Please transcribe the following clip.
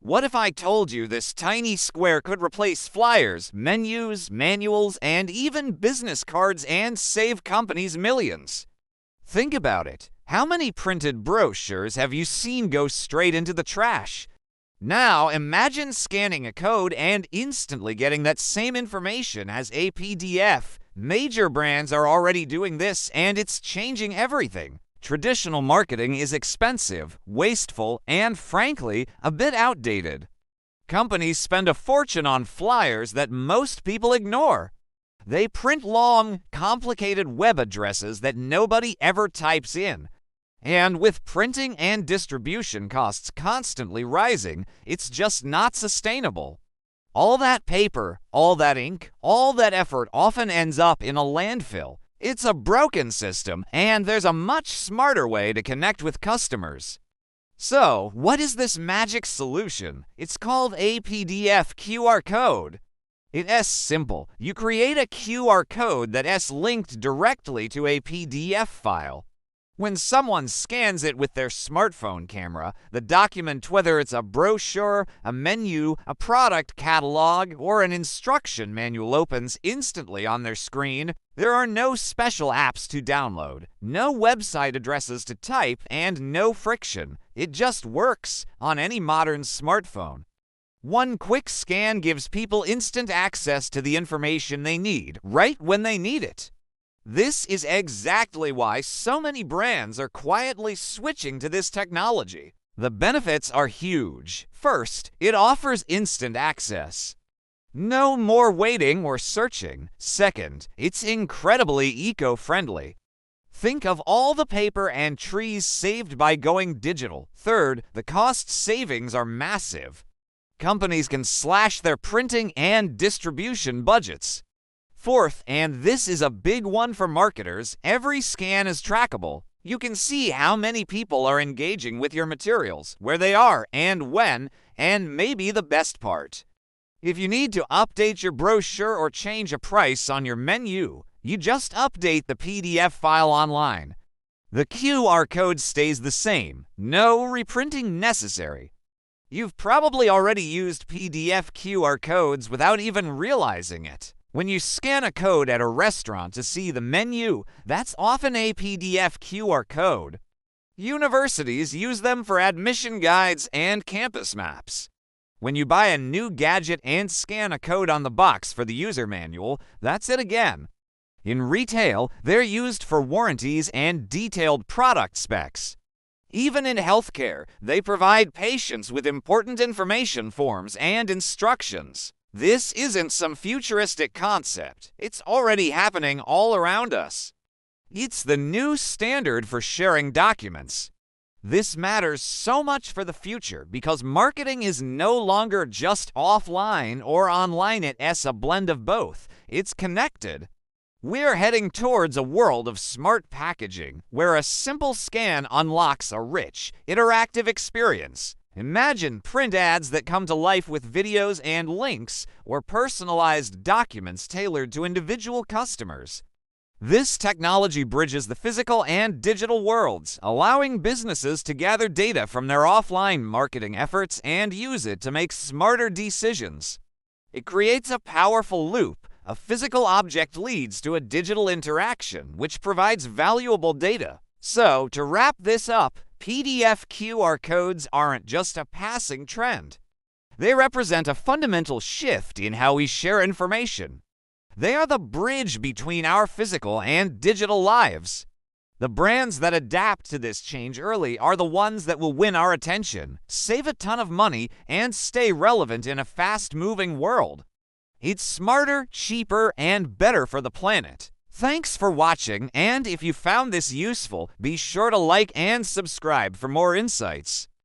What if I told you this tiny square could replace flyers, menus, manuals, and even business cards and save companies millions? Think about it. How many printed brochures have you seen go straight into the trash? Now, imagine scanning a code and instantly getting that same information as a PDF. Major brands are already doing this, and it's changing everything. Traditional marketing is expensive, wasteful, and frankly, a bit outdated. Companies spend a fortune on flyers that most people ignore. They print long, complicated web addresses that nobody ever types in. And with printing and distribution costs constantly rising, it's just not sustainable. All that paper, all that ink, all that effort often ends up in a landfill. It's a broken system, and there's a much smarter way to connect with customers. So, what is this magic solution? It's called a PDF QR code. It's simple. You create a QR code that's linked directly to a PDF file. When someone scans it with their smartphone camera, the document, whether it's a brochure, a menu, a product catalog, or an instruction manual, opens instantly on their screen. There are no special apps to download, no website addresses to type, and no friction. It just works on any modern smartphone. One quick scan gives people instant access to the information they need, right when they need it. This is exactly why so many brands are quietly switching to this technology. The benefits are huge. First, it offers instant access. No more waiting or searching. Second, it's incredibly eco-friendly. Think of all the paper and trees saved by going digital. Third, the cost savings are massive. Companies can slash their printing and distribution budgets. Fourth, and this is a big one for marketers, every scan is trackable. You can see how many people are engaging with your materials, where they are, and when, and maybe the best part. If you need to update your brochure or change a price on your menu, you just update the PDF file online. The QR code stays the same, no reprinting necessary. You've probably already used PDF QR codes without even realizing it. When you scan a code at a restaurant to see the menu, that's often a PDF QR code. Universities use them for admission guides and campus maps. When you buy a new gadget and scan a code on the box for the user manual, that's it again. In retail, they're used for warranties and detailed product specs. Even in healthcare, they provide patients with important information forms and instructions. This isn't some futuristic concept. It's already happening all around us. It's the new standard for sharing documents. This matters so much for the future because marketing is no longer just offline or online. It's a blend of both. It's connected. We're heading towards a world of smart packaging where a simple scan unlocks a rich, interactive experience. Imagine print ads that come to life with videos and links, or personalized documents tailored to individual customers. This technology bridges the physical and digital worlds, allowing businesses to gather data from their offline marketing efforts and use it to make smarter decisions. It creates a powerful loop. A physical object leads to a digital interaction, which provides valuable data. So, to wrap this up, PDF QR codes aren't just a passing trend. They represent a fundamental shift in how we share information. They are the bridge between our physical and digital lives. The brands that adapt to this change early are the ones that will win our attention, save a ton of money, and stay relevant in a fast-moving world. It's smarter, cheaper, and better for the planet. Thanks for watching, and if you found this useful, be sure to like and subscribe for more insights.